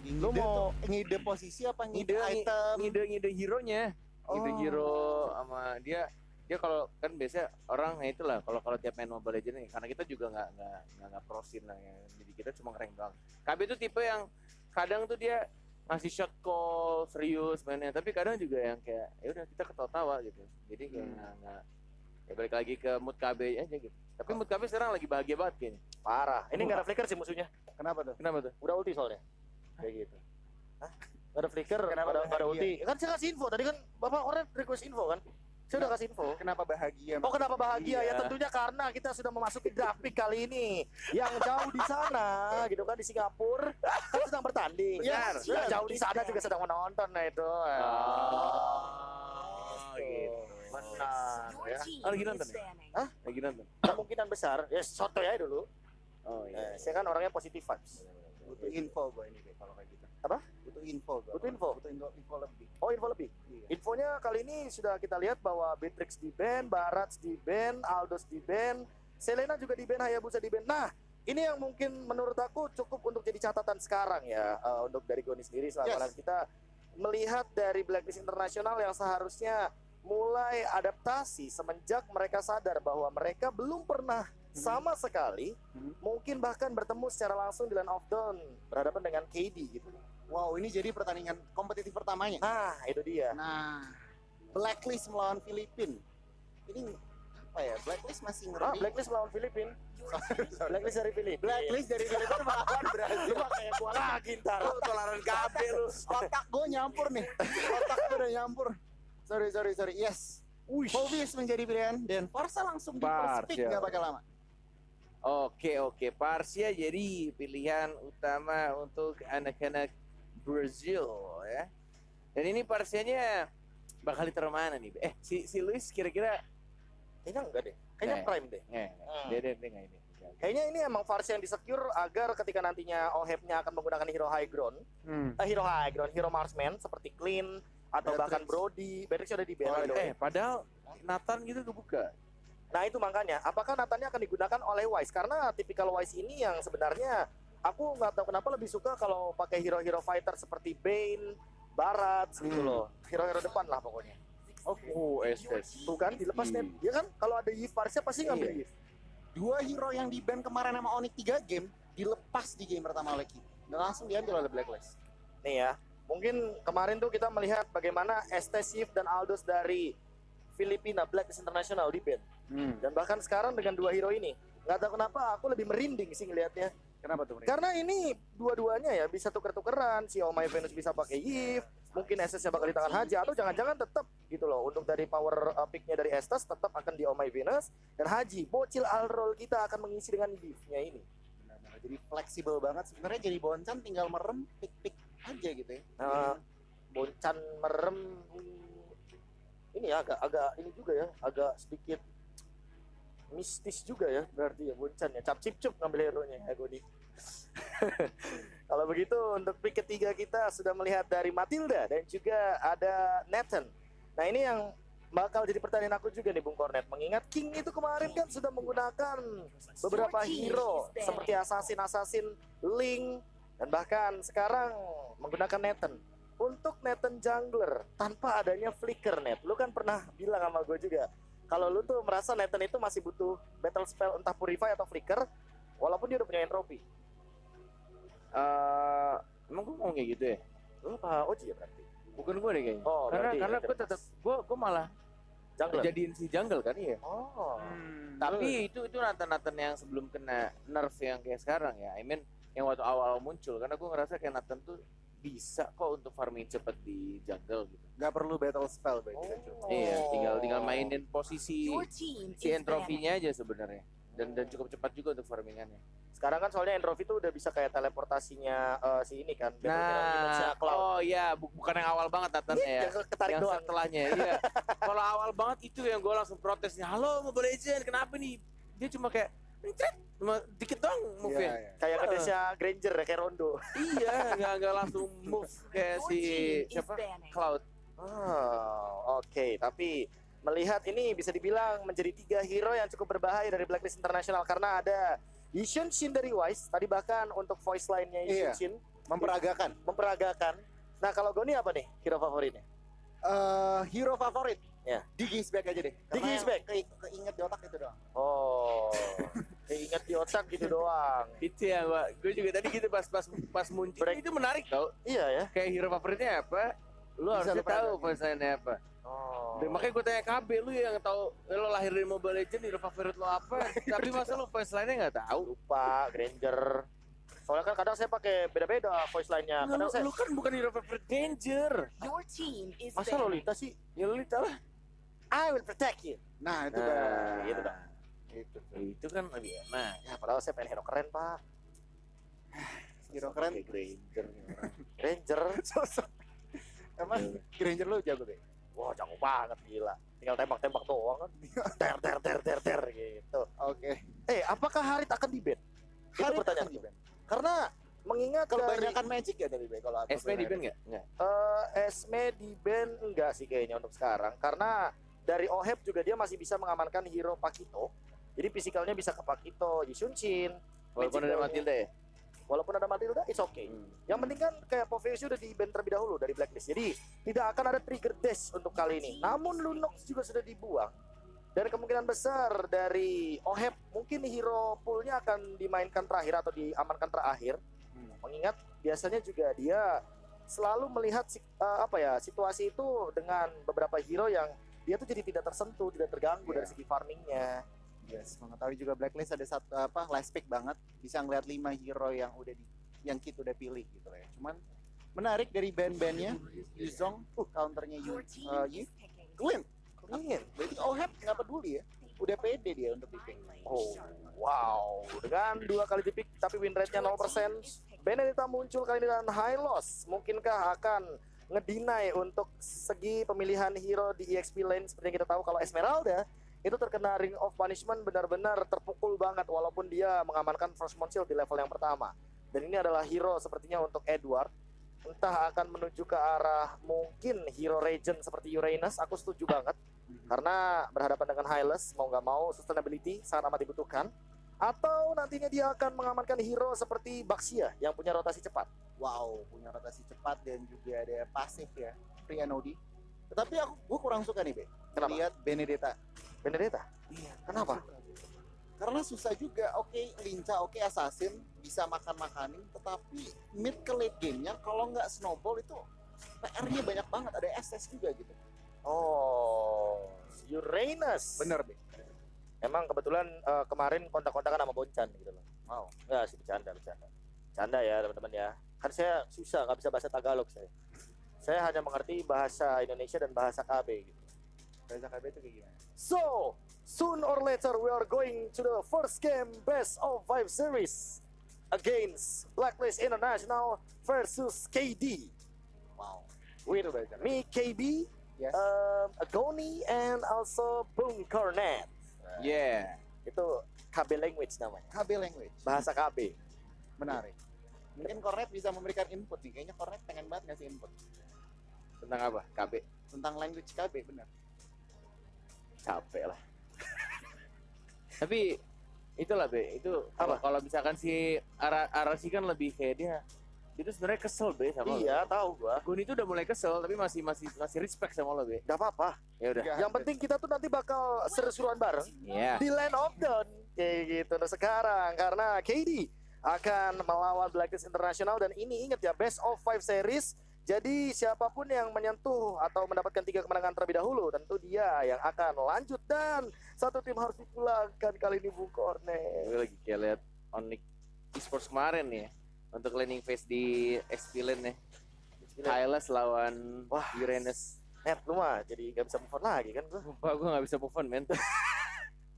Lu mau ngide posisi apa ngide item? Ngide hero-nya. Ngide hero sama dia kalau kan biasanya orang itulah kalau tiap main Mobile Legends nih, karena kita juga nggak prosin lah ya. Jadi kita cuma nge-rank doang. KB itu tipe yang kadang tuh dia ngasih shot call serius mainnya, tapi kadang juga yang kayak ya udah kita ketawa-tawa gitu. Jadi kayak nggak ya balik lagi ke mood KB aja gitu. Tapi mood KB sekarang lagi bahagia banget kayaknya. Parah. Ini nggak ada flicker sih musuhnya. Kenapa tuh? Udah ulti soalnya. Kayak gitu. Hah? Gak ada flicker, Kenapa gak ada bahagia? ulti. Kan saya kasih info. Tadi kan Bapak orang request info kan. Saya udah kasih info. Kenapa bahagia? Oh kenapa bahagia? Iya. Ya tentunya karena kita sudah memasuki draft pick kali ini. Yang jauh di sana gitu kan di Singapura kan sedang bertanding. Benar. Yang jauh di sana juga sedang menonton nah itu. Gitu. Benar ya. Lagi nonton ya? Hah? Lagi nonton. Kemungkinan besar. Ya soto ya dulu. Oh iya. Saya kan orangnya positif vibes. Butuh info gue ini kalau kayak gitu. Apa? Butuh info gue. Butuh info? Butuh info lebih. Oh info lebih. Iya. Infonya kali ini sudah kita lihat bahwa Beatrix di ban, Barats di ban, Aldos di ban, Selena juga di ban, Hayabusa di ban. Nah, ini yang mungkin menurut aku cukup untuk jadi catatan sekarang ya untuk dari Goni sendiri selama kita melihat dari Blacklist Internasional yang seharusnya mulai adaptasi semenjak mereka sadar bahwa mereka belum pernah sama sekali mungkin bahkan bertemu secara langsung di Land of Dawn berhadapan dengan KD gitu. Wow, ini jadi pertandingan kompetitif pertamanya. Nah, itu dia. Nah, Blacklist melawan Filipina. Ini apa ya? Blacklist masih ngeri. Blacklist melawan Filipina. Blacklist dari Filipina. Blacklist dari Filipina melawan Brazil. Lu kayak gua lagi ntar. Lu tolaran KB lu. Otak gue nyampur nih. Otak gue udah nyampur. Sorry. Yes. Hovis menjadi pilihan dan Farsa langsung di first pick Parsia. nggak bakal lama. Oke. Parsia jadi pilihan utama untuk anak-anak Brazil ya. Dan ini Parsianya bakal ditaruh mana nih? Si Luis kira-kira Kayaknya enggak deh. Kayaknya Prime deh. Dia nggak ini. Kayaknya ini emang Farsi yang disecure agar ketika nantinya OHEP-nya akan menggunakan hero high ground, hero marksman seperti Clean atau Beatrix. bahkan Brody. Beatrix udah di ban. Padahal Nathan gitu kebuka. Nah itu makanya, apakah Nathannya akan digunakan oleh Wise? Karena tipikal Wise ini yang sebenarnya aku nggak tahu kenapa lebih suka kalau pakai hero-hero fighter seperti Bane, Barat, gitu loh. Hero-hero depan lah pokoknya. Estes. Tuh kan dilepas net, ya kan? Kalau ada Yves Farsia pasti ngambil Yves. Dua hero yang di ban kemarin sama Onyx 3 game dilepas di game pertama oleh Ki. Dan langsung diambil oleh Blacklist. Nih ya, mungkin kemarin tuh kita melihat bagaimana Estes, Yves, dan Aldos dari Filipina Blacklist International di ban. Dan bahkan sekarang dengan dua hero ini, nggak tahu kenapa aku lebih merinding sih ngelihatnya. Kenapa tuh mereka? Karena ini dua-duanya ya bisa tuker-tukeran, si Oh My Venus bisa pakai Yves, mungkin Estes-nya bakal di tangan Haji, atau jangan-jangan tetap gitu loh, untuk dari power pick-nya dari Estes tetap akan di Oh My Venus, dan Haji, bocil Alrol kita akan mengisi dengan Yves-nya ini. Benar-benar. Jadi fleksibel banget sebenarnya, jadi Boncan tinggal merem pick aja gitu ya. Boncan merem ini ya agak ini juga ya, agak sedikit mistis juga ya berarti ya Boncan ya. Cap cip cup ngambil hero-nya ya Godi. Kalau begitu untuk pick ketiga kita sudah melihat dari Matilda dan juga ada Nathan. Nah ini yang bakal jadi pertanyaan aku juga nih Bung Kornet. Mengingat King itu kemarin kan sudah menggunakan beberapa hero seperti Assassin, Link, dan bahkan sekarang menggunakan Nathan. Untuk Nathan Jungler tanpa adanya flicker net, lu kan pernah bilang sama gue juga kalau lu tuh merasa Nathan itu masih butuh battle spell entah Purify atau flicker walaupun dia udah punya entropy. Emang gue ngomong kayak gitu ya? Lu apa Oji ya berarti? Bukan gue deh kayaknya. Oh, karena berarti gue tetap gue malah Jungler. jadiin si jungle kan ya. Oh. Tapi itu Nathan yang sebelum kena nerf yang kayak sekarang ya. I mean yang waktu awal muncul, karena gue ngerasa kayak Nathan tuh bisa kok untuk farming cepet di jungle gitu. Nggak perlu battle spell berarti kan. Iya, tinggal mainin posisi si entrofinya aja sebenarnya. Dan cukup cepat juga untuk farmingannya. Sekarang kan soalnya Entropy tuh udah bisa kayak teleportasinya si ini kan. Oh iya, bukan yang awal banget Nathan ya. Ketarik yang doang. setelahnya, iya. Kalau awal banget itu yang gue langsung protesnya. Halo Mobile Legends, kenapa nih? Dia cuma kayak cuma dikit doang move-nya. Iya. Kayak ngetesnya Granger ya, kayak Rondo. Iya, nggak langsung move kayak si siapa? Cloud. Oke. Tapi melihat ini bisa dibilang menjadi 3 hero yang cukup berbahaya dari Blacklist International karena ada Yishun Shin dari Wise. Tadi bahkan untuk voice line-nya Yishun Shin memperagakan. Nah kalau Goni apa nih hero favoritnya? Hero favorit. Ya. Diggy is back aja deh. Diggy is back. Keinget di otak itu doang. Oh, ingat di otak gitu doang. Itu ya, Mbak. Gue juga tadi gitu pas muncul itu menarik tau. Iya ya. Kayak hero favoritnya apa? Lu Bisa harusnya lu tahu peragain. voice line-nya apa. Oh. Dan makanya gue tanya KB, lu yang tahu lo lahir dari Mobile Legends, hero favorit lo apa? Tapi masa lu voice line-nya nggak tahu? Lupa Granger. Soalnya kan kadang saya pakai beda-beda voice line-nya. Kadang saya Lu kan bukan hero favorit Danger. Your team is masa banned. Lolita sih? Ya Lolita lah. I will protect you. Nah, itu Nah, Bang. gitu dong. Itu kan lebih enak. Ya padahal saya pengen hero keren pak. Hero keren. Kayak Granger nih orang. Ranger. Sosok. Emang Granger lu jago deh. Wah jago banget gila. Tinggal tembak-tembak doang kan. Der gitu. Oke. Apakah Harit akan di-ban? Itu Harit pertanyaan akan gue. di-ban. Karena mengingat Kebanyakan Magic ya tadi Be kalau SP di band nggak? Nggak. Esme di-ban enggak sih kayaknya untuk sekarang. Karena dari OHEP juga dia masih bisa mengamankan hero Pakito. Jadi fisikalnya bisa ke Pakito, Yishunshin. Walaupun Magic ada Ball-nya. Matilda ya. Walaupun ada Matilda, it's okay. Yang penting kan kayak Poveus udah di-ban terlebih dahulu dari blacklist. Jadi tidak akan ada trigger dash untuk kali ini. Namun Lunox juga sudah dibuang. Dan kemungkinan besar dari OHEP mungkin hero poolnya akan dimainkan terakhir atau diamankan terakhir. Mengingat biasanya juga dia selalu melihat situasi itu dengan beberapa hero yang dia tuh jadi tidak tersentuh, tidak terganggu Iya. dari segi farmingnya. Yes, mengetahui juga Blacklist ada satu last pick banget, bisa ngeliat 5 hero yang yang Kit udah pilih gitu ya. Cuman menarik dari band-bandnya, Yuzong, counternya Your team Yi, is picking. Glint. Ingin. Berarti OHEP nggak peduli ya, udah pede dia untuk di pick. Oh, wow. Dengan 2 kali di-pick tapi win rate-nya 0%. Benedetta muncul kali ini dan high loss. Mungkinkah akan ngedinai untuk segi pemilihan hero di EXP lane? Seperti yang kita tahu kalau Esmeralda itu terkena Ring of Punishment, benar-benar terpukul banget walaupun dia mengamankan First Moon Shield di level yang pertama. Dan ini adalah hero sepertinya untuk Edward. Entah akan menuju ke arah mungkin hero Regen seperti Uranus. Aku setuju banget. Karena berhadapan dengan Hylas, mau nggak mau sustainability sangat amat dibutuhkan. Atau nantinya dia akan mengamankan hero seperti Baxia yang punya rotasi cepat. Wow, punya rotasi cepat dan juga ada pasif ya, free NOD. Tetapi gue kurang suka nih Be, Kenapa? lihat Benedetta. Benedetta? Iya, Kenapa? Karena susah juga, oke Linca, oke Assassin bisa makan-makanin, tetapi mid ke late game-nya kalau nggak snowball itu PR-nya banyak banget, ada SS juga gitu. Oh, Uranus. Bener Be. Emang kebetulan kemarin kontak-kontakan sama Boncan gitu loh. Wow. Enggak sih, bercanda. Bercanda ya teman-teman ya. Kan saya susah, nggak bisa bahasa Tagalog saya. Saya hanya mengerti bahasa Indonesia dan bahasa KB gitu. Bahasa KB itu kayak gimana? So, soon or later we are going to the first game best of 5 series against Blacklist International versus KD. Wow. With Itu bahasa me, KB, Yes. Agoni, and also Boom Cornet. Yeah. Itu KB language namanya. KB language. Bahasa KB. Menarik. Mungkin Kornet bisa memberikan input nih. Kayaknya Kornet pengen banget ngasih input Tentang apa? KB. tentang language KB, bener. Capek lah. Tapi itulah Be, itu Apa? kalau misalkan si Arasi kan lebih kayak dia itu sebenarnya kesel Be sama Iya, tahu gua. Gun itu udah mulai kesel tapi masih respect sama lo Be. Gak apa-apa. Ya udah. Enggak. Yang penting kita tuh nanti bakal seru-seruan bareng Iya. di Land of Dawn kayak gitu. Nah sekarang karena KD akan melawan Blacklist International dan ini inget ya best of 5 series. Jadi siapapun yang menyentuh atau mendapatkan 3 kemenangan terlebih dahulu tentu dia yang akan lanjut dan satu tim harus dipulangkan kali ini Bung Cornet. Gue lagi kayak lihat Onyx Esports kemarin nih ya, untuk landing phase di XP Lane nih. Hylas lawan Wah. Uranus. Net lu mah jadi gak bisa move on lagi kan gua. Sumpah gue gak bisa move on men.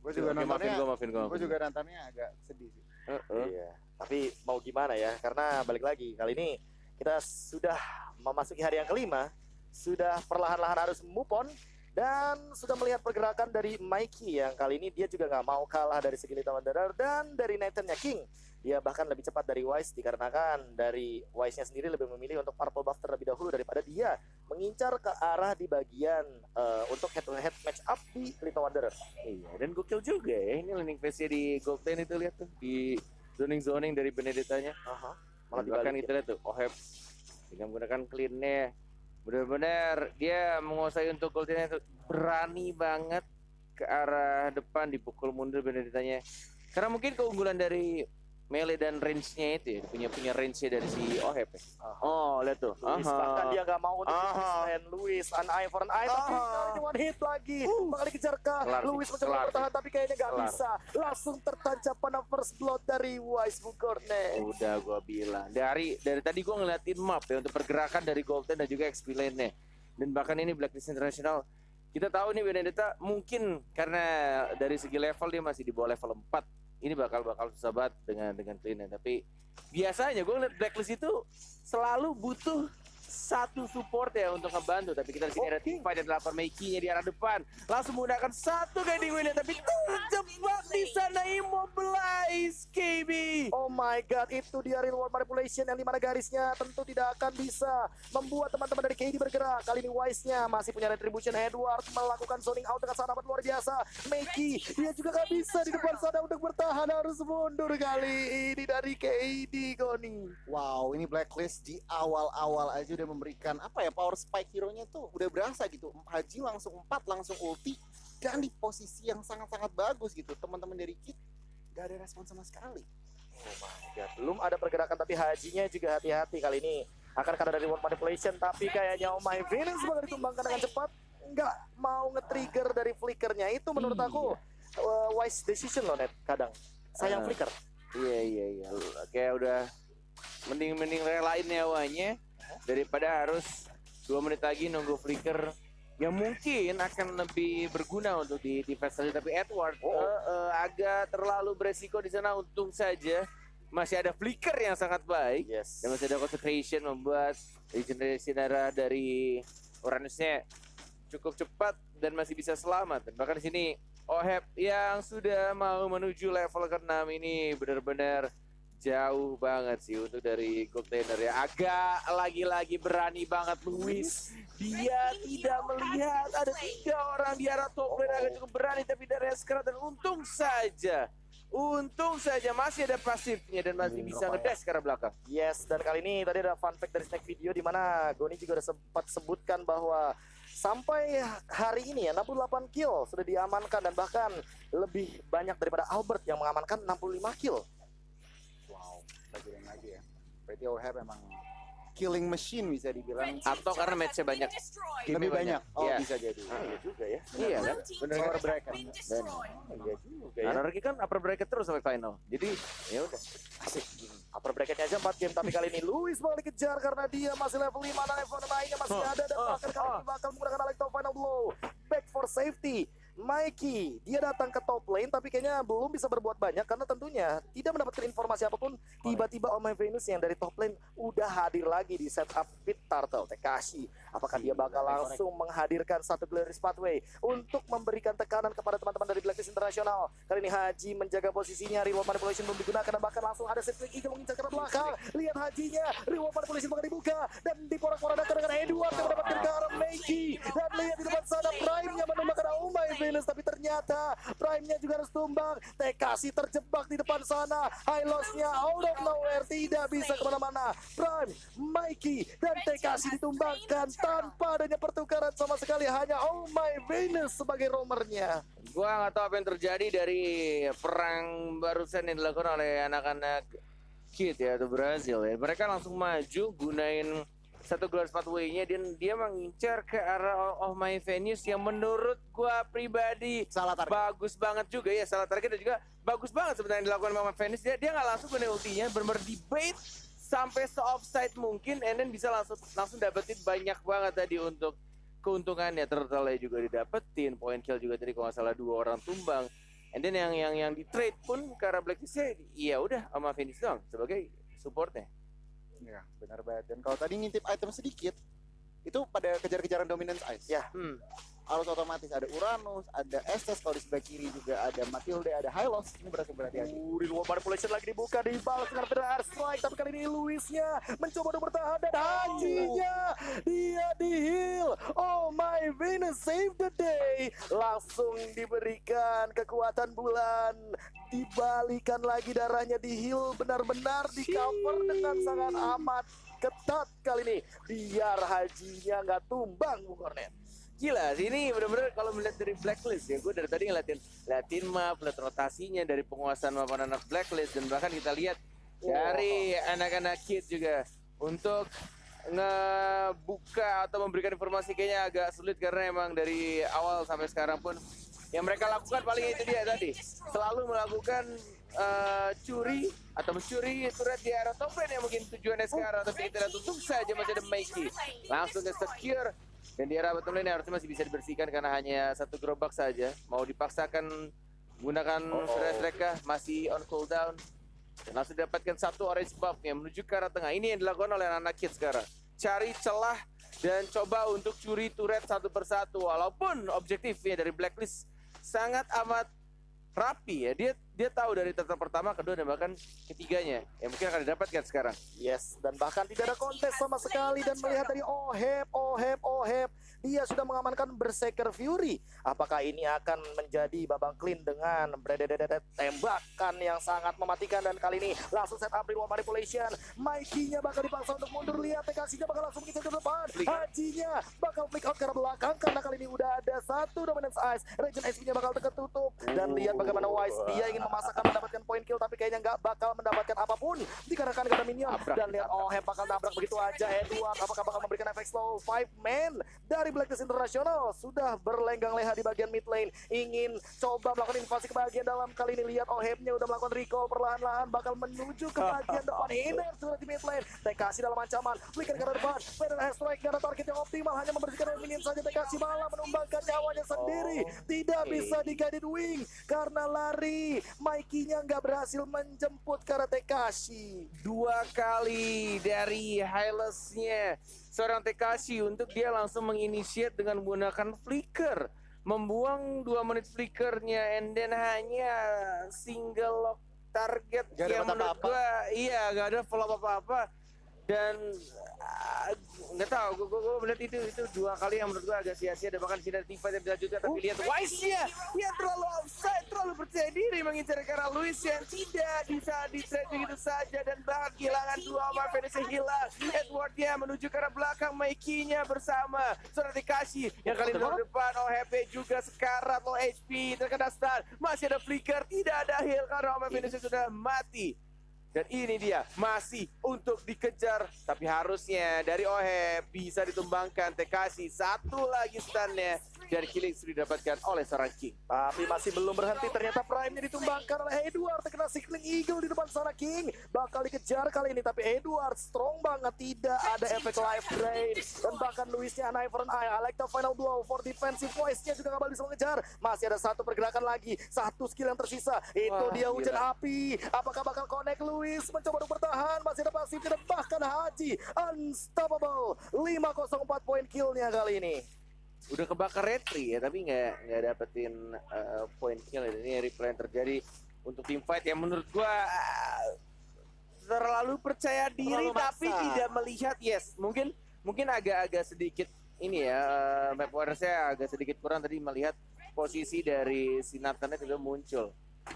Gue juga Oke, maafin nontonnya, gue. gue juga nontonnya agak sedih sih. Iya. Tapi mau gimana ya? Karena balik lagi kali ini kita sudah memasuki hari yang kelima, sudah perlahan-lahan harus move on dan sudah melihat pergerakan dari Mikey yang kali ini dia juga nggak mau kalah dari segi Little Wanderer dan dari Nathan-nya King. Dia bahkan lebih cepat dari Wise dikarenakan dari Wise-nya sendiri lebih memilih untuk purple buff terlebih dahulu daripada dia mengincar ke arah di bagian untuk head to head match up di Little Wanderer. Iya, dan gokil juga ya. Ini landing phase-nya di Gold Lane itu lihat tuh di zoning dari Benedetta-nya. Aha. Malah bahkan dibalikin. kita lihat tuh Oheb dengan menggunakan clean-nya benar-benar dia menguasai untuk goldnya itu berani banget ke arah depan, dipukul mundur Benedetanya karena mungkin keunggulan dari melee dan range-nya itu ya, punya range-nya dari si Oheb ya. Oh lihat tuh, Luis bahkan dia nggak mau untuk dan Luis an eye for an eye tapi kali ini one hit lagi bakal dikejar kah Kelar sih, Luis mencoba kelar bertahan tapi kayaknya nggak Kelar. bisa langsung tertancap pada first blood dari Wise Bugorne. Udah gua bilang dari tadi gua ngeliatin map ya untuk pergerakan dari Golden dan juga XP lane-nya. Dan bahkan ini Blacklist International kita tahu nih Benedetta mungkin karena dari segi level dia masih di bawah level 4. Ini bakal susah banget dengan clean-nya. Tapi biasanya gue ngeliat Blacklist itu selalu butuh satu support ya untuk ngebantu. Tapi kita di sini ada teamfight yang delapan Mikey-nya di arah depan. Langsung menggunakan satu guiding win tapi terjebak di sana immobilize KB. Oh my god, itu dia real world manipulation yang dimana garisnya tentu tidak akan bisa membuat teman-teman dari KD bergerak. Kali ini Wise-nya masih punya retribution. Edward melakukan zoning out dengan sangat luar biasa. Mikey, dia juga gak bisa di depan sana untuk bertahan, harus mundur kali ini dari KD Goni. Wow, ini Blacklist di awal-awal aja udah memberikan apa ya, power spike hero-nya tuh udah berasa gitu. Haji langsung 4 langsung ulti dan di posisi yang sangat-sangat bagus gitu. Teman-teman dari Kit gak ada respon sama sekali. Oh my god, belum ada pergerakan tapi Hajinya juga hati-hati kali ini. Akan ada dari world manipulation tapi kayaknya Oh My Venus bakal ditumbangkan dengan cepat. Nggak mau nge-trigger dari flickernya. Itu menurut aku wise decision loh Net kadang. Sayang flicker. Iya. Kayak udah mending relain nyawanya daripada harus 2 menit lagi nunggu flicker yang mungkin akan lebih berguna untuk di defense tadi. Tapi Edward agak terlalu beresiko di sana. Untung saja masih ada flicker yang sangat baik Yes. dan masih ada concentration membuat regenerasi darah dari Uranusnya cukup cepat dan masih bisa selamat. Dan bahkan di sini Oheb yang sudah mau menuju level ke-6 ini benar-benar jauh banget sih untuk dari Gold Laner ya. Agak lagi-lagi berani banget Luis. Dia tidak melihat ada 3 orang di arah top lane agak cukup berani tapi dari sekarang dan untung saja masih ada pasifnya dan masih bisa ngedash ke arah belakang. Yes, dan kali ini tadi ada fun fact dari snack video di mana Goni juga udah sempat sebutkan bahwa sampai hari ini ya 68 kill sudah diamankan dan bahkan lebih banyak daripada Albert yang mengamankan 65 kill. Wow, bagian lagi ya. Berarti Oheb memang killing machine bisa dibilang. Atau karena match-nya banyak. Lebih banyak. Oh, Iya. bisa jadi. Iya juga ya. Iya kan? Bener power bracket. Dan Iya juga ya. Anarchy kan upper bracket terus sampai final. Jadi ya udah. Asik. Upper bracketnya aja 4 game tapi kali ini Luis bakal dikejar karena dia masih level 5 dan level lainnya masih ada dan bahkan kali ini bakal menggunakan Electro Final Blow. Back for safety. Mikey, dia datang ke top lane tapi kayaknya belum bisa berbuat banyak karena tentunya tidak mendapatkan informasi apapun. Tiba-tiba Oh My Venus yang dari top lane udah hadir lagi di setup Pit Turtle Tekashi. Apakah dia bakal langsung menghadirkan satu Glorious Pathway untuk memberikan tekanan kepada teman-teman dari Blacklist International. Kali ini Haji menjaga posisinya, Reward Manipulation belum digunakan dan bahkan langsung ada set Eagle mengincar ke belakang. Lihat Hajinya, Reward Manipulation bakal dibuka dan diporak-porandakan dengan Edward yang mendapatkan ke arah Mikey. Dan lihat di depan sana Prime-nya menembakkan Oh My Venus tapi ternyata Prime-nya juga harus tumbang. Tekashi terjebak di depan sana. High loss-nya out of nowhere tidak bisa kemana-mana. Prime, Mikey dan Tekashi ditumbangkan tanpa adanya pertukaran sama sekali. Hanya Oh My Venus sebagai roamernya. Gua nggak tahu apa yang terjadi dari perang barusan yang dilakukan oleh anak-anak Kid ya atau Brazil ya. Mereka langsung maju gunain satu Glorious Pathway-nya dan dia mengincar ke arah Oh My Venus yang menurut gua pribadi Salah target. bagus banget juga ya, salah target dan juga bagus banget sebenarnya dilakukan Oh My Venus. Dia nggak langsung gunain ultinya, benar-benar di bait sampai se-offside mungkin and then bisa langsung dapetin banyak banget tadi untuk keuntungannya. Turtle juga didapetin, point kill juga tadi kalau nggak salah 2 orang tumbang. And then yang di trade pun ke arah Blacklist-nya ya udah sama Venus doang sebagai supportnya. Iya, benar banget. Dan kalau tadi ngintip item sedikit, itu pada kejar-kejaran dominance ice. Ya. Harus otomatis ada Uranus, ada Estes, kalau di sebelah kiri juga ada Matilde, ada Hylos. Ini berhati-hati. Reward Manipulation lagi dibuka, dibalas dengan Federal Air Strike. Tapi kali ini Luisnya mencoba untuk bertahan dan Hajinya dia di heal. Oh My Venus save the day. Langsung diberikan kekuatan bulan. Dibalikan lagi darahnya di heal. Benar-benar di cover dengan sangat amat ketat kali ini. Biar hajinya nggak tumbang, Bu Kornet. Gila, ini bener-bener kalau melihat dari Blacklist ya, gue dari tadi ngeliatin map, lihat rotasinya dari penguasaan map anak Blacklist, dan bahkan kita lihat dari anak-anak Kid juga untuk ngebuka atau memberikan informasi kayaknya agak sulit, karena emang dari awal sampai sekarang pun yang mereka lakukan paling itu dia tadi, selalu melakukan curi atau mencuri turret di area top lane yang mungkin tujuannya sekarang, tapi kita tutup saja masih ada Mikey langsung ke secure. Dan di arah bottom lane harusnya masih bisa dibersihkan karena hanya satu gerobak saja. Mau dipaksakan gunakan mereka masih on cooldown. Dan langsung didapatkan satu orange buff yang menuju ke arah tengah. Ini yang dilakukan oleh anak Kid sekarang. Cari celah dan coba untuk curi turret satu persatu. Walaupun objektifnya dari Blacklist sangat amat rapi ya. Dia tahu dari turret pertama, kedua, dan bahkan ketiganya yang mungkin akan didapatkan sekarang. Yes, dan bahkan tidak ada kontes sama sekali. Dan melihat dari Oheb, dia sudah mengamankan Berserker Fury. Apakah ini akan menjadi babak clean dengan tembakan yang sangat mematikan? Dan kali ini langsung set up reward manipulation. Mikey-nya bakal dipaksa untuk mundur. Lihat TKC-nya bakal langsung mengincar ke depan. Hajinya bakal flick out ke arah belakang karena kali ini udah ada satu dominance ice. Regen SP-nya bakal tertutup. Dan lihat bagaimana Wise, dia ingin memasakkan mendapatkan point kill, tapi kayaknya nggak bakal mendapatkan apapun dikarenakan gak ada minion. Dan lihat Oheb bakal nabrak begitu aja. Edward apakah bakal memberikan efek slow? 5 man dari Blacklist International sudah berlenggang leha di bagian mid lane, ingin coba melakukan invasi ke bagian dalam. Kali ini lihat Ohebnya udah melakukan recall perlahan-lahan, bakal menuju ke bagian depan. Iner sudah di mid lane. TKC dalam ancaman, flicker ke arah depan. Venom strike, gak ada target yang optimal, hanya membersihkan minion saja. TKC malah menumbangkan nyawanya sendiri. Tidak bisa di guided wing karena lari. Mikey-nya nggak berhasil menjemput ke arah TKC. Dua kali dari Hylas-nya seorang TKC untuk dia langsung menginitiate dengan menggunakan flicker, membuang 2 menit flickernya, and then hanya single lock target Gak ada yang menurut apa-apa. gua iya gak ada follow apa-apa. Dan nggak tahu, gue melihat itu 2 kali yang menurut gue agak sia-sia, dan bahkan tidak tiba yang bisa juga. Tapi lihat Wise-nya, dia terlalu offside, terlalu percaya diri mengincar ke arah Luis yang tidak bisa di-trade begitu saja, dan bahkan kehilangan 2 sama finishnya hilang. Edward-nya menuju ke arah belakang, Mikey-nya bersama seorang Tekashi yang kali ini di depan. OHP juga sekarat, low HP, terkena stun, masih ada flicker, tidak ada heal karena sama finishnya sudah mati. Dan ini dia masih untuk dikejar, tapi harusnya dari Oheb bisa ditumbangkan. TKC satu lagi stunnya dari killing sudah didapatkan oleh seorang King. Tapi masih belum berhenti, ternyata Prime-nya ditumbangkan oleh Edward. Terkena Cycling Eagle di depan sana. King bakal dikejar kali ini, tapi Edward strong banget, tidak ada efek life drain. Dan bahkan Luisnya an eye for an eye. I like the final blow for defensive voice-nya juga gak bisa mengejar. Masih ada satu pergerakan lagi, satu skill yang tersisa. Itu dia hujan api. Apakah bakal connect? Luis mencoba untuk bertahan, masih ada pasif, dan bahkan Haji unstoppable. 504 poin killnya kali ini. Udah kebakar retri ya, tapi nggak dapetin point kill. Ini replay yang terjadi untuk team fight yang menurut gua terlalu percaya diri, Terlalu tapi maksa. tidak melihat. Yes, mungkin agak sedikit ini ya, map warriors-nya agak sedikit kurang tadi melihat posisi dari si Nathan itu muncul.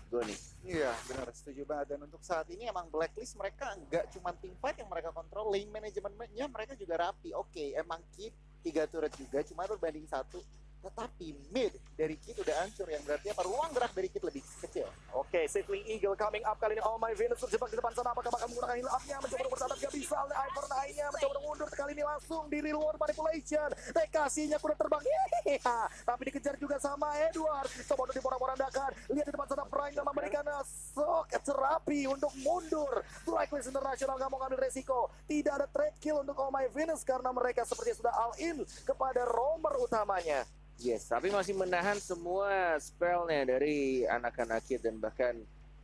Gue nih. Iya, benar, setuju banget. Dan untuk saat ini emang Blacklist mereka nggak cuma team fight yang mereka kontrol, lane manajemennya mereka juga rapi. Oke, emang Kid 3 turret juga, cuma berbanding 1. Tetapi mid dari Kid udah hancur, yang berarti apa, ruang gerak dari Kid lebih kecil. Oke, Cycling Eagle coming up kali ini. Oh my Venus terjebak di depan sana. Apakah bakal menggunakan heal up-nya? Mencoba untuk bertahan, gak bisa. Ivern Eye-nya mencoba untuk mundur. Kali ini langsung di reward manipulation. TKC-nya kuda terbang. Yeeha. Tapi dikejar juga sama Edward. Coba untuk diporak-porandakan. Lihat di depan sana Prime yang memberikan shock terapi untuk mundur. Blacklist International gak mau ngambil resiko. Tidak ada trade kill untuk Oh my Venus karena mereka sepertinya sudah all in kepada roamer utamanya. Yes, tapi masih menahan semua spellnya dari anak-anak Kid, dan bahkan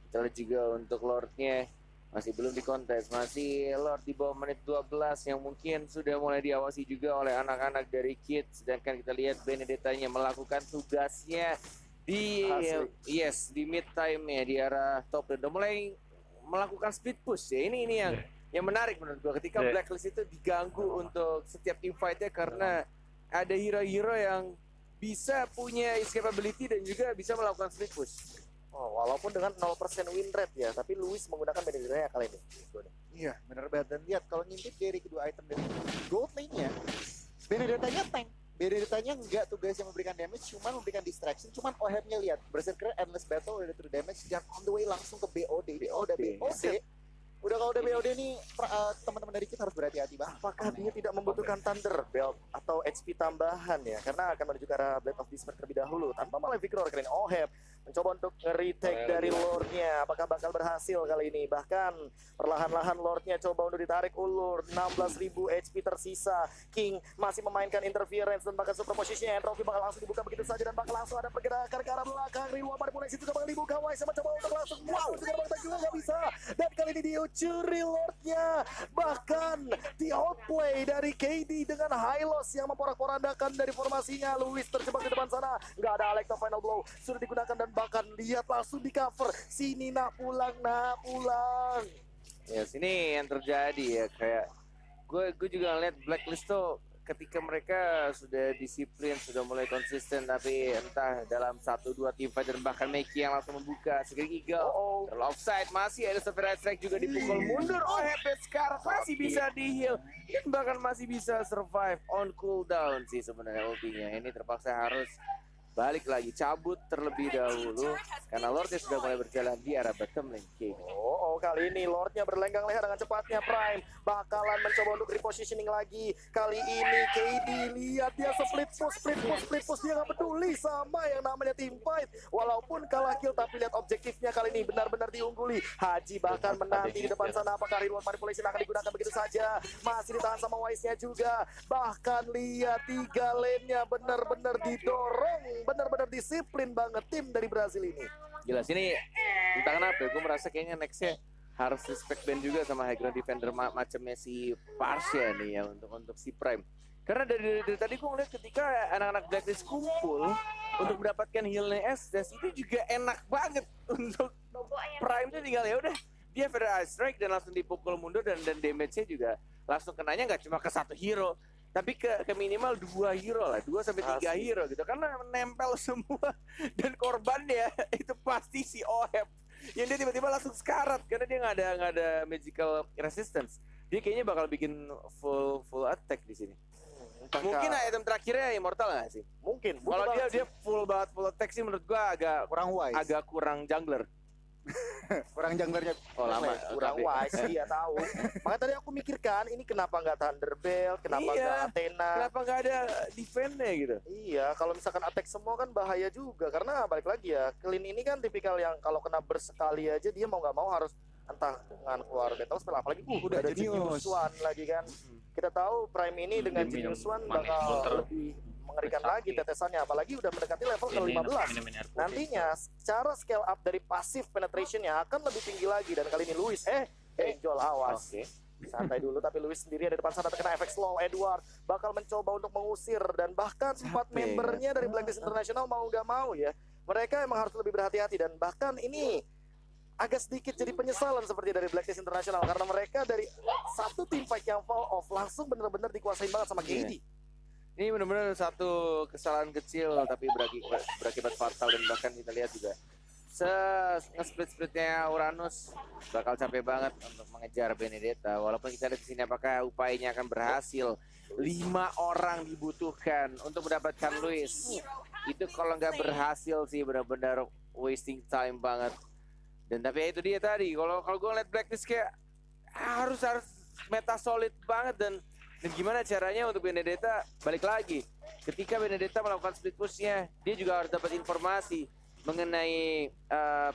kita lihat juga untuk Lord-nya masih belum dikontes, masih Lord di bawah menit 12 yang mungkin sudah mulai diawasi juga oleh anak-anak dari Kid. Sedangkan kita lihat Benedetta-nya melakukan tugasnya di di mid time-nya di arah top, dan udah mulai melakukan speed push ya. Ini yang menarik menurut gua ketika Blacklist itu diganggu untuk setiap team fight-nya, karena ada hero-hero yang bisa punya escapability dan juga bisa melakukan split push. Oh, walaupun dengan 0% win rate ya, tapi Lewis menggunakan Benedetta kali ini. Iya, bener banget. Dan lihat kalau ngintip dari kedua item dari gold lane-nya, Benedettanya tank. Benedettanya enggak tuh guys yang memberikan damage, cuman memberikan distraction. Cuman Oheb-nya lihat, Berserker Endless Battle udah true damage dan on the way langsung ke BOD. Ini udah BOD. Udah kalau udah BOD nih, teman-teman dari kita harus berhati-hati banget. Apakah dia tidak membutuhkan Thunder Belt atau HP tambahan ya? Karena akan menuju ke arah Blade of Despair terlebih dahulu. Tanpa Malefic Roar kali ini Oheb mencoba untuk nge-retake dari Lordnya. Apakah bakal berhasil kali ini? Bahkan perlahan-lahan Lordnya coba untuk ditarik ulur. 16.000 HP tersisa. King masih memainkan interference dan bahkan super positionnya. Entropy bakal langsung dibuka begitu saja dan bakal langsung ada pergerakan ke arah belakang. Riwa manipulasi juga bakal dibuka. Wise mencoba untuk langsung juga nggak bisa. Dan kali ini diucuri Lordnya. Bahkan di outplay dari KD dengan Hylos yang memporak-porandakan dari formasinya. Lewis terjebak di depan sana. Nggak ada Alecto final blow. Sudah digunakan dan bahkan lihat langsung di cover. Sini nak pulang. Ya sini yang terjadi ya, kayak gue juga ngeliat Blacklist tuh ketika mereka sudah disiplin, sudah mulai konsisten, tapi entah dalam 1-2 teamfight dan bahkan Meki yang langsung membuka Secret Eagle terlalu offside, masih ada Severance Strike juga dipukul mundur. Sekarang masih bisa di heal dan bahkan masih bisa survive on cooldown sih sebenarnya ultinya. Ini terpaksa harus balik lagi, cabut terlebih dahulu karena Lordnya sudah mulai berjalan di arah bottom lane King. Kali ini Lordnya berlenggang leher dengan cepatnya. Prime bakalan mencoba untuk repositioning lagi. Kali ini KD lihat dia split push, dia nggak peduli sama yang namanya team fight. Walaupun kalah kill tapi lihat objektifnya kali ini benar-benar diungguli. Haji bahkan menanti di depan sana. Apakah reward manipulation akan digunakan begitu saja? Masih ditahan sama Wise-nya juga. Bahkan lihat 3 lane-nya benar-benar didorong, benar-benar disiplin banget tim dari Brazil ini. Gila sini entah kenapa gue merasa kayaknya nextnya harus respect band juga sama high ground defender macamnya si Parsha nih ya untuk si Prime. Karena dari tadi gue ngeliat ketika anak-anak Blacklist kumpul untuk mendapatkan healnya Estes itu juga enak banget untuk Prime tuh tinggal ya udah dia Feather Ice Strike dan langsung dipukul mundur dan damage-nya juga langsung kenanya nggak cuma ke satu hero tapi ke minimal 2 hero lah, 2 sampai 3 hero gitu karena nempel semua dan korbannya itu pasti si Oheb yang dia tiba-tiba langsung sekarat karena dia nggak ada magical resistance. Dia kayaknya bakal bikin full attack di sini. Mungkin item terakhirnya Immortal nggak sih? Mungkin. Kalau dia full attack sih menurut gua agak kurang jungler. Kurang junglernya lama kurang wise dia tahu. Makanya tadi aku mikirkan ini kenapa nggak Thunderbelt, kenapa nggak Athena, kenapa nggak ada defense-nya gitu. Iya, kalau misalkan attack semua kan bahaya juga karena balik lagi ya, Clean ini kan tipikal yang kalau kena bersekali aja dia mau nggak mau harus entah dengan keluar battle spell apalagi udah ada Genius One lagi kan. Kita tahu Prime ini dengan Genius One bakal lebih mengerikan lagi tetesannya, apalagi udah mendekati level ke-15. Nantinya secara scale up dari pasif penetrationnya akan lebih tinggi lagi dan kali ini Lewis Angel awas. Santai dulu tapi Lewis sendiri ada depan sana terkena efek slow. Edward bakal mencoba untuk mengusir dan bahkan 4 membernya dari Blacklist International mau gak mau ya. Mereka emang harus lebih berhati-hati dan bahkan ini agak sedikit jadi penyesalan seperti dari Blacklist International karena mereka dari satu team fight yang fall off langsung bener-bener dikuasain banget sama KD. Ini benar-benar satu kesalahan kecil tapi berakibat fatal dan bahkan kita lihat juga nge-split-splitnya Uranus bakal capek banget untuk mengejar Benedetta. Walaupun kita lihat di sini apakah upayanya akan berhasil. 5 orang dibutuhkan untuk mendapatkan Lewis. Itu kalau nggak berhasil sih benar-benar wasting time banget. Dan tapi itu dia tadi. Kalau gue ngeliat Blacklist kayak harus meta solid banget dan gimana caranya untuk Benedetta balik lagi ketika Benedetta melakukan split pushnya dia juga harus dapat informasi mengenai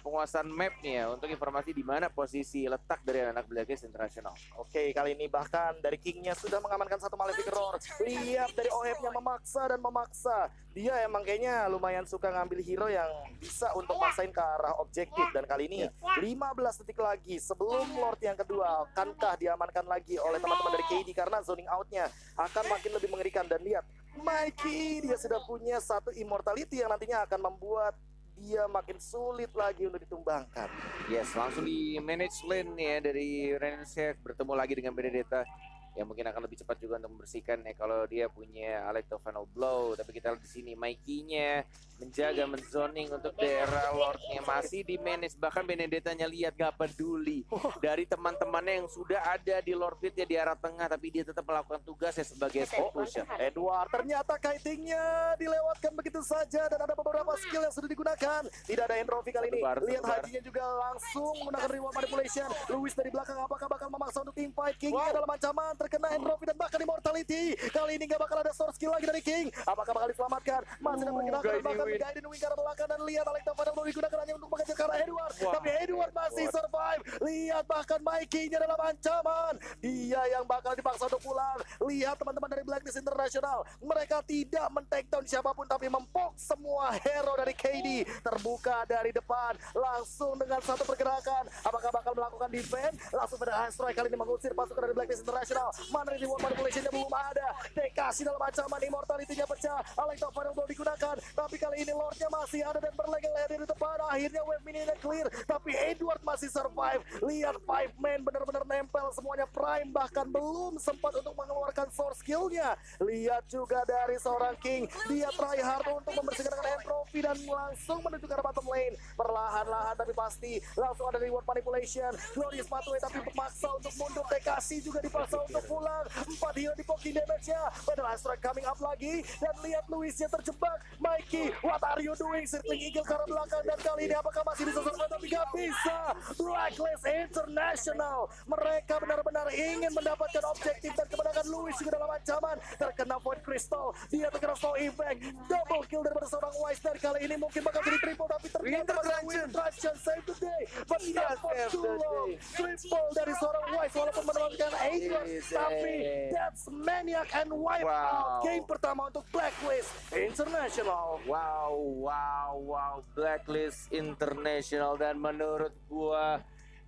penguasaan mapnya untuk informasi di mana posisi letak dari anak Blacklist International. Oke, kali ini bahkan dari Kingnya sudah mengamankan satu Malefic Roar. Lihat dari Ohebnya memaksa. Dia emang kayaknya lumayan suka ngambil hero yang bisa untuk maksain ke arah objektif. Dan kali ini 15 detik lagi sebelum Lord yang kedua akankah diamankan lagi oleh teman-teman dari KD karena zoning outnya akan makin lebih mengerikan. Dan lihat Mikey dia sudah punya satu immortality yang nantinya akan membuat dia makin sulit lagi untuk ditumbangkan. Yes, langsung di manage lane ya dari Renaissance bertemu lagi dengan Benedetta. yang mungkin akan lebih cepat juga untuk membersihkan ya kalau dia punya Alecto Final Blow. Tapi kita lihat di sini Mikey-nya menjaga menzoning untuk daerah Lord-nya masih di manage, bahkan Benedetta-nya lihat gak peduli dari teman-temannya yang sudah ada di Lord Pit-nya di arah tengah, tapi dia tetap melakukan tugasnya sebagai execution. Edward ternyata kitingnya dilewatkan begitu saja dan ada beberapa skill yang sudah digunakan. Tidak ada entropy kali ini. Lihat Hajinya juga langsung menggunakan reward manipulation. Lewis dari belakang apakah bakal memaksa untuk team fight? King-nya dalam ancaman, terkena entropy dan bahkan immortality. Kali ini gak bakal ada source skill lagi dari King. Apakah bakal diselamatkan? Masih ada pergerakan dan bahkan Gaiden Wing ke arah belakang dan lihat Alecto Final Blow digunakan hanya untuk mengejar ke arah Edward. Tapi Edward masih survive. Lihat bahkan Mikey-nya dalam ancaman. Dia yang bakal dipaksa untuk pulang. Lihat teman-teman dari Blacklist International. Mereka tidak men-take down siapapun tapi mempok semua hero dari KD. Terbuka dari depan. Langsung dengan satu pergerakan. Apakah bakal melakukan defense? Langsung pada Strike kali ini mengusir pasukan dari Blacklist International. Mana reward manipulation-nya belum ada. Dekasi dalam ancaman, immortality-nya pecah. Alecto Final Blow digunakan. Tapi kali ini Lord-nya masih ada dan berlegar-legar di depan. Akhirnya wave mini-nya clear. Tapi Edward masih survive. Lihat 5 man benar-benar nempel semuanya prime. Bahkan belum sempat untuk mengeluarkan source skill-nya. Lihat juga dari seorang King. Dia try hard untuk membersihkan dengan entropy dan langsung menuju ke arah bottom lane. Perlahan-lahan tapi pasti. Langsung ada reward manipulation. Glorious pathway tapi memaksa untuk mundur. Tekasi juga dipaksa untuk pulang. 4 heal di poking damage-nya. Padahal Strike coming up lagi. Dan lihat Luisnya terjebak. Mikey, what are you doing? Circling Eagle ke arah belakang. Dan kali ini apakah masih bisa survive? Tapi gak bisa. Blacklist International. Mereka benar-benar ingin mendapatkan objektif dan kemenangan. Luis juga dalam ancaman. Terkena Void Crystal. Dia terkena slow effect. Double kill daripada seorang Wise. Dan kali ini mungkin bakal jadi triple. Tapi ternyata pada Win Traction save the day. But not for too long. Triple dari seorang Wise. Walaupun mendapatkan 8. Tapi that's Maniac and wipe out. Game pertama untuk Blacklist International. Wow, Blacklist International. Dan menurut gua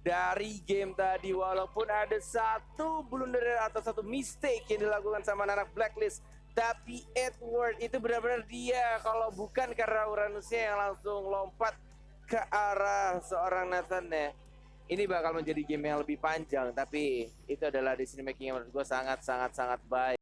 dari game tadi, walaupun ada satu blunder atau satu mistake yang dilakukan sama anak Blacklist, tapi Edward itu benar-benar dia, kalau bukan karena Uranusnya yang langsung lompat ke arah seorang Nathan ya, ini bakal menjadi game yang lebih panjang. Tapi itu adalah decision making yang menurut gua sangat baik.